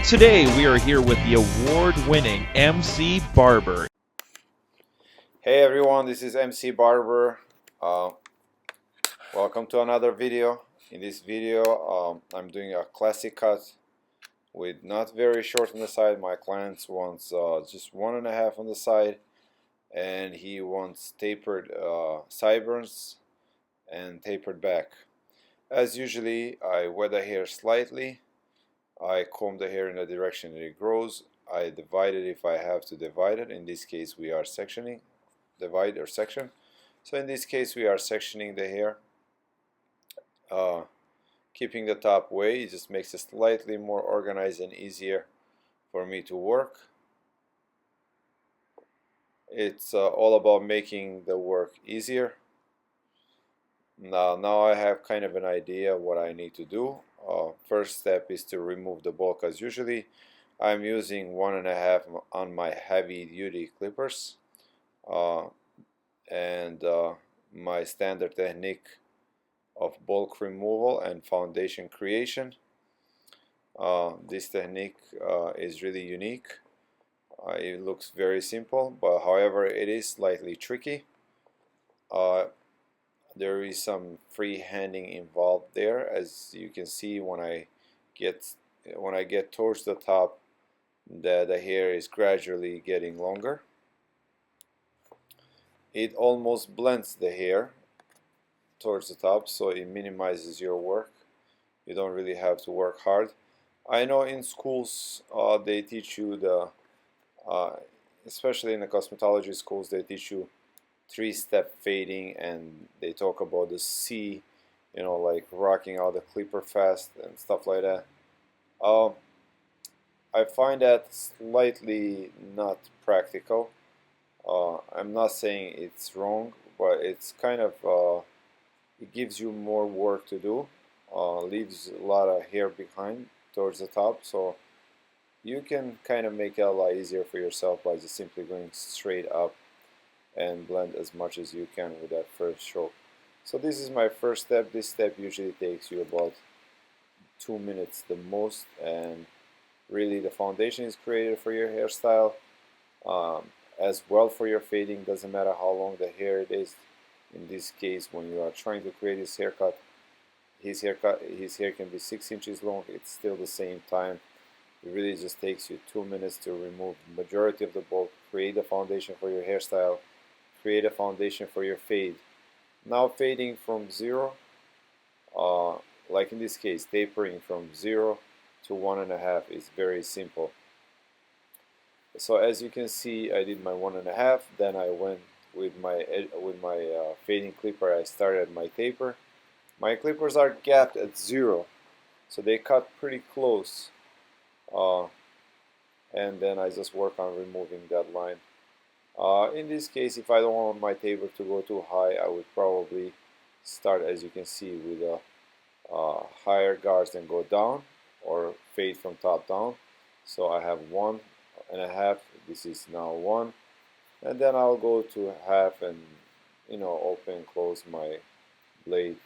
today we are here with the award-winning MC Barber. Hey everyone, this is MC Barber. Welcome to another video. In this video, I'm doing a classic cut with not very short on the side. My client wants just 1.5 on the side, and he wants tapered sideburns and tapered back. As usually, I wet the hair slightly. I comb the hair in the direction that it grows. I divide it if I have to divide it. In this case, we are sectioning, divide or section. So in this case, we are sectioning the hair, keeping the top way. It just makes it slightly more organized and easier for me to work. It's all about making the work easier. Now I have kind of an idea of what I need to do. First step is to remove the bulk. As usually, I'm using 1.5 on my heavy-duty clippers, and my standard technique of bulk removal and foundation creation. This technique is really unique. It looks very simple, but however, it is slightly tricky. There is some free-handing involved there, as you can see when I get towards the top, the hair is gradually getting longer. It almost blends the hair towards the top, so it minimizes your work. You don't really have to work hard. I know in schools they teach you especially in the cosmetology schools, they teach you 3-step fading, and they talk about the C, like rocking out the clipper fast and stuff like that. I find that slightly not practical. I'm not saying it's wrong, but it's kind of it gives you more work to do, leaves a lot of hair behind towards the top, so you can kind of make it a lot easier for yourself by just simply going straight up and blend as much as you can with that first stroke. So this is my first step. This step usually takes you about 2 minutes the most, and really the foundation is created for your hairstyle, as well for your fading. Doesn't matter how long the hair it is. In this case, when you are trying to create his haircut, his hair can be 6 inches long. It's still the same time. It really just takes you 2 minutes to remove the majority of the bulk, create a foundation for your hairstyle, create a foundation for your fade. Now fading from 0, like in this case, tapering from 0 to 1.5 is very simple. So as you can see, I did my 1.5, then I went with my fading clipper. I started my taper. My clippers are gapped at 0, so they cut pretty close, and then I just work on removing that line. In this case, if I don't want my taper to go too high, I would probably start, as you can see, with higher guards and go down, or fade from top down. So I have 1.5. This is now 1, and then I'll go to half and open close my blade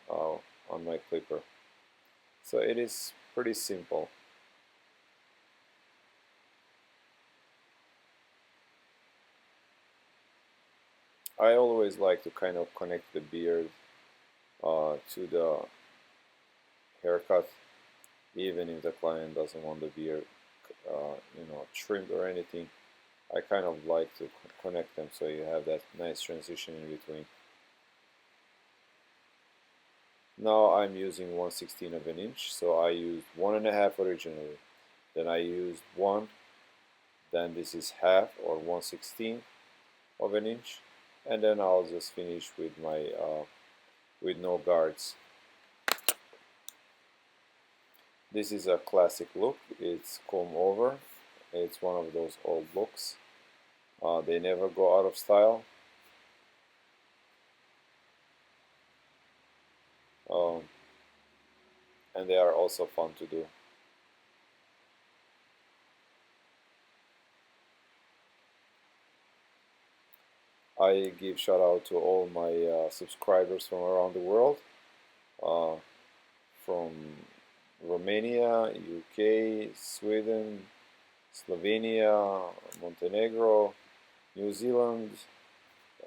on my clipper. So it is pretty simple. I always like to kind of connect the beard to the haircut, even if the client doesn't want the beard trimmed or anything. I kind of like to connect them so you have that nice transition in between. Now I'm using 1/16 of an inch, so I used 1.5 originally, then I used 1, then this is half or 1/16 of an inch, and then I'll just finish with my with no guards. This is a classic look. It's comb over. It's one of those old looks. They never go out of style. And they are also fun to do. I give shout out to all my subscribers from around the world, from Romania, UK, Sweden, Slovenia, Montenegro, New Zealand,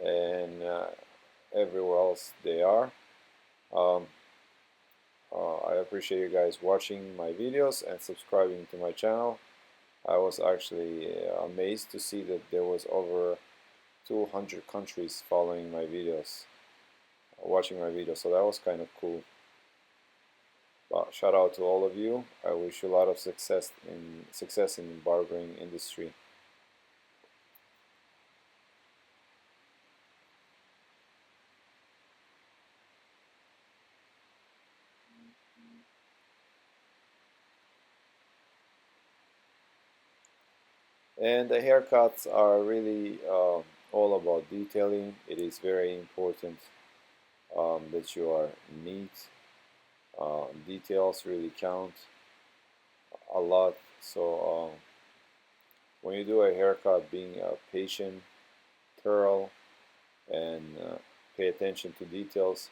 and everywhere else they are. Um, I appreciate you guys watching my videos and subscribing to my channel. I was actually amazed to see that there was over 200 countries following my videos, watching my videos, so that was kind of cool. But shout out to all of you. I wish you a lot of success in the barbering industry. And the haircuts are really all about detailing. It is very important that you are neat. Details really count a lot. So when you do a haircut, being patient, thorough, and pay attention to details,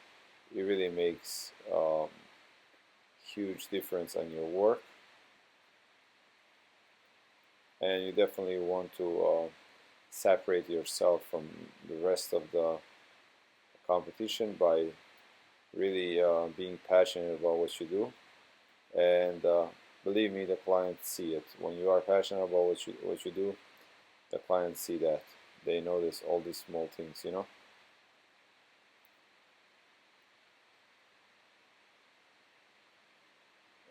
it really makes huge difference on your work. And you definitely want to separate yourself from the rest of the competition by really being passionate about what you do. And believe me, the clients see it. When you are passionate about what you do, the clients see that. They notice all these small things, you know.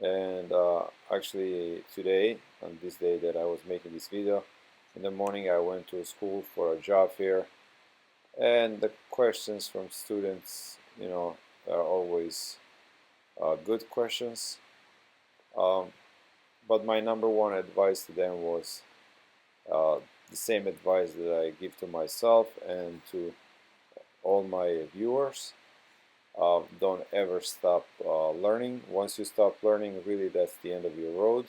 And actually today, on this day that I was making this video, in the morning I went to school for a job fair, and the questions from students, you know, are always good questions. But my number one advice to them was the same advice that I give to myself and to all my viewers. Don't ever stop learning. Once you stop learning, really that's the end of your road.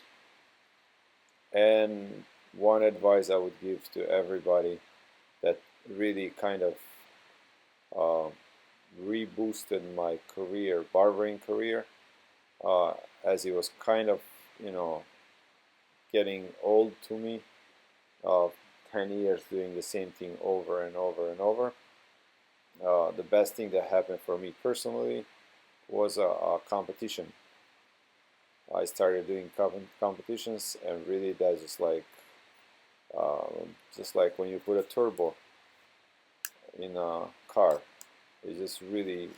And one advice I would give to everybody that really kind of reboosted my career, barbering career, as it was kind of, you know, getting old to me. 10 years doing the same thing over and over and over. The best thing that happened for me personally was a competition. I started doing competitions, and really that's just like when you put a turbo in a car. It just really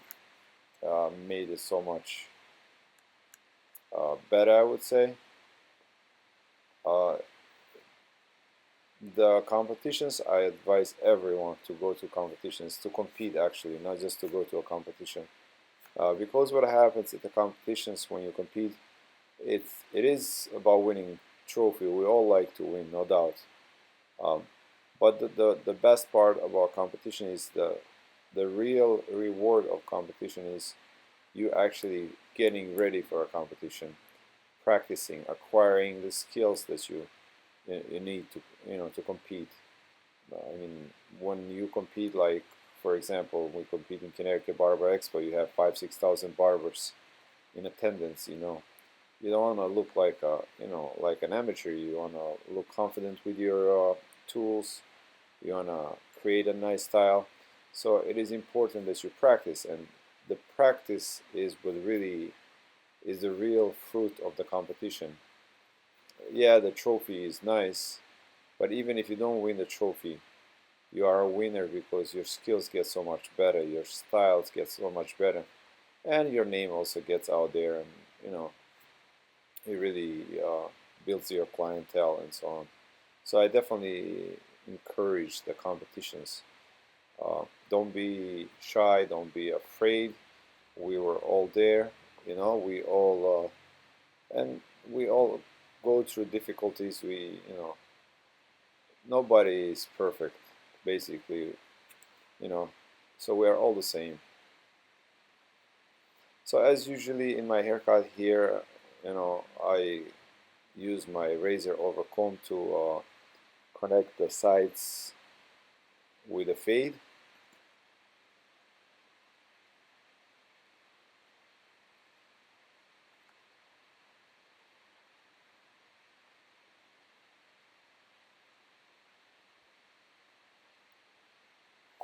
made it so much better, I would say. The competitions, I advise everyone to go to competitions, to compete actually, not just to go to a competition. Because what happens at the competitions when you compete, it is about winning trophy. We all like to win, no doubt. But the best part about competition is the real reward of competition is you actually getting ready for a competition, practicing, acquiring the skills that you need to, you know, to compete. I mean, when you compete, like for example, we compete in Connecticut Barber Expo, you have 5,000-6,000 barbers in attendance. You know, you don't want to look like a, you know, like an amateur. You want to look confident with your tools. You want to create a nice style. So it is important that you practice, and the practice is what really is the real fruit of the competition. Yeah, the trophy is nice, but even if you don't win the trophy, you are a winner because your skills get so much better, your styles get so much better, and your name also gets out there, and you know, it really builds your clientele and so on. So I definitely encourage the competitions. Don't be shy, don't be afraid. We were all there, you know, and we all go through difficulties. You know, nobody is perfect, basically, you know, so we are all the same. So as usually in my haircut here, you know, I use my razor over comb to connect the sides with a fade.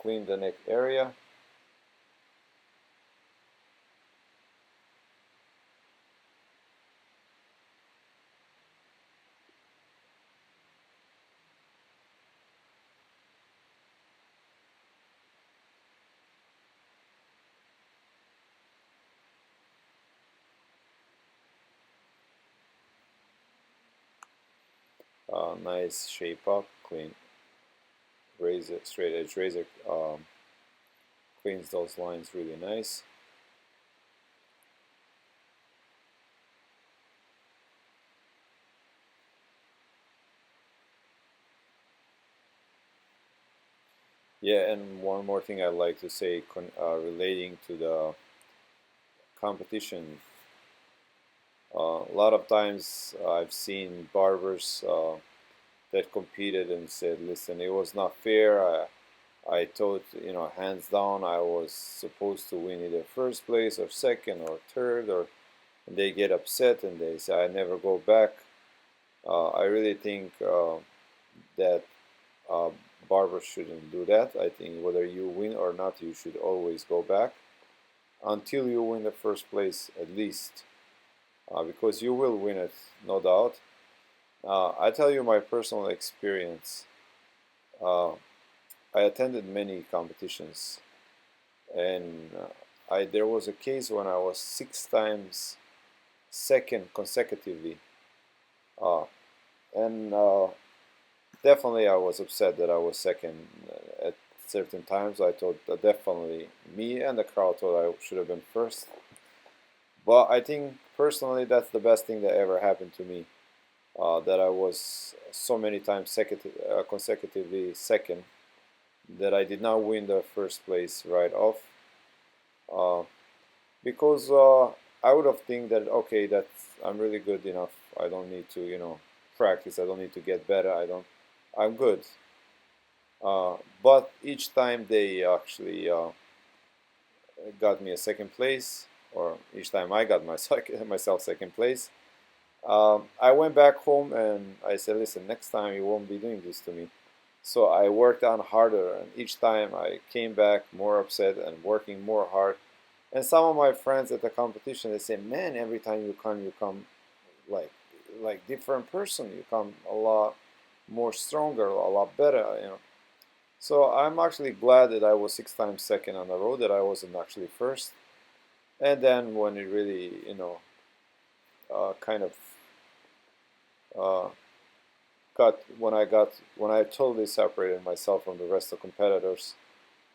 clean the neck area. Nice shape up, clean razor, straight edge razor cleans those lines really nice. Yeah, and one more thing I'd like to say relating to the competition. A lot of times I've seen barbers that competed and said, listen, it was not fair. I thought, hands down, I was supposed to win either first place or second or third, or and they get upset and they say, I never go back. I really think that uh, barbers shouldn't do that. I think whether you win or not, you should always go back until you win the first place at least, because you will win it, no doubt. I tell you my personal experience. Uh, I attended many competitions, and there was a case when I was 6 times second consecutively, uh, and definitely I was upset that I was second at certain times. I thought that definitely me and the crowd thought I should have been first. But I think personally that's the best thing that ever happened to me. That I was so many times consecutively second, that I did not win the first place right off, uh, because I would have think that okay, that I'm really good enough. I don't need to practice. I don't need to get better. I'm good. But each time they actually got me a second place, or each time I got myself second place, I went back home and I said, listen, next time you won't be doing this to me. So I worked on harder, and each time I came back more upset and working more hard. And some of my friends at the competition, they say, man, every time you come like different person. You come a lot more stronger, a lot better. So I'm actually glad that I was 6 times second on the road, that I wasn't actually first. And then when it really, kind of uh, when I totally separated myself from the rest of competitors,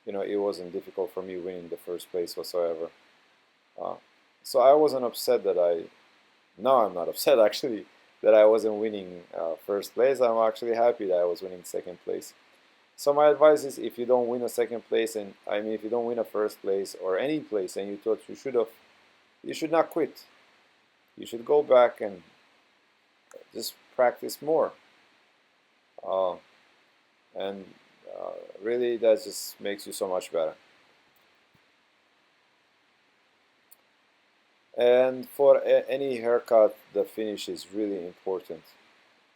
it wasn't difficult for me winning the first place whatsoever. Uh, so I wasn't upset that now I'm not upset actually that I wasn't winning first place. I'm actually happy that I was winning second place. So my advice is, if you don't win a second place, and I mean if you don't win a first place or any place and you thought you should have, you should not quit. You should go back and just practice more. Uh, and really that just makes you so much better. And for any haircut, the finish is really important.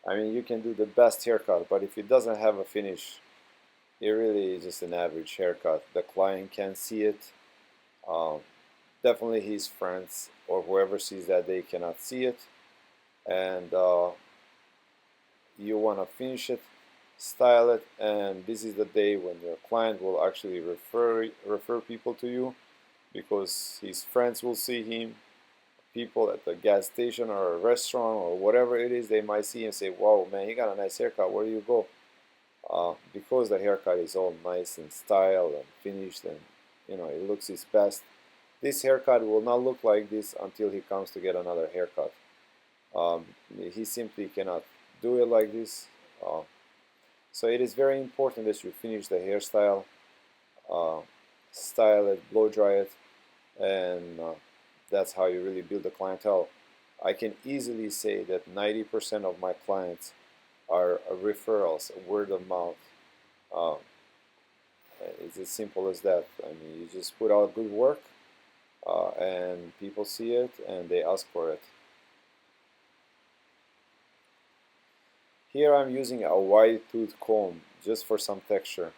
I mean, you can do the best haircut, but if it doesn't have a finish, it really is just an average haircut. The client can see it. Um, Definitely his friends or whoever sees that, they cannot see it. And you want to finish it, style it, and this is the day when your client will actually refer people to you, because his friends will see him. People at the gas station or a restaurant or whatever it is, they might see and say, wow, man, he got a nice haircut, where do you go? Because the haircut is all nice and styled and finished, and it looks his best. This haircut will not look like this until he comes to get another haircut. He simply cannot do it like this. So it is very important that you finish the hairstyle, uh, style it, blow dry it, and that's how you really build a clientele. I can easily say that 90% of my clients are referrals, word of mouth. Um, it's as simple as that. I mean, you just put out good work, and people see it and they ask for it. Here I'm using a wide tooth comb just for some texture.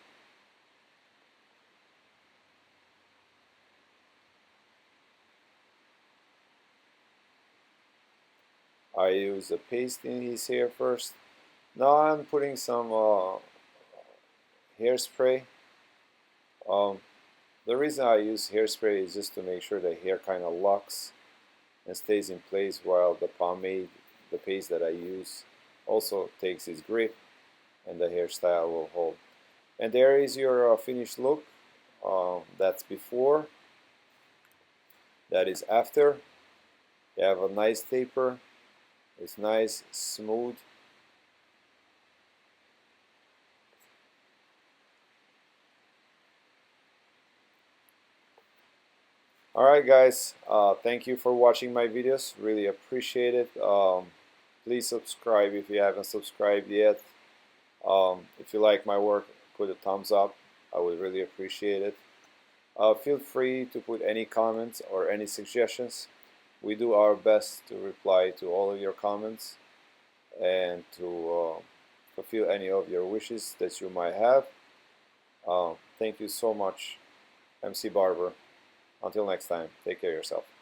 I use a paste in his hair first. Now I'm putting some hairspray. The reason I use hairspray is just to make sure the hair kind of locks and stays in place while the pomade, the paste that I use, also takes its grip and the hairstyle will hold. And there is your finished look. That's before. That is after. You have a nice taper. It's nice, smooth. Alright guys, thank you for watching my videos. Really appreciate it. Please subscribe if you haven't subscribed yet. If you like my work, put a thumbs up. I would really appreciate it. Feel free to put any comments or any suggestions. We do our best to reply to all of your comments and to fulfill any of your wishes that you might have. Thank you so much, MC Barber. Until next time, take care of yourself.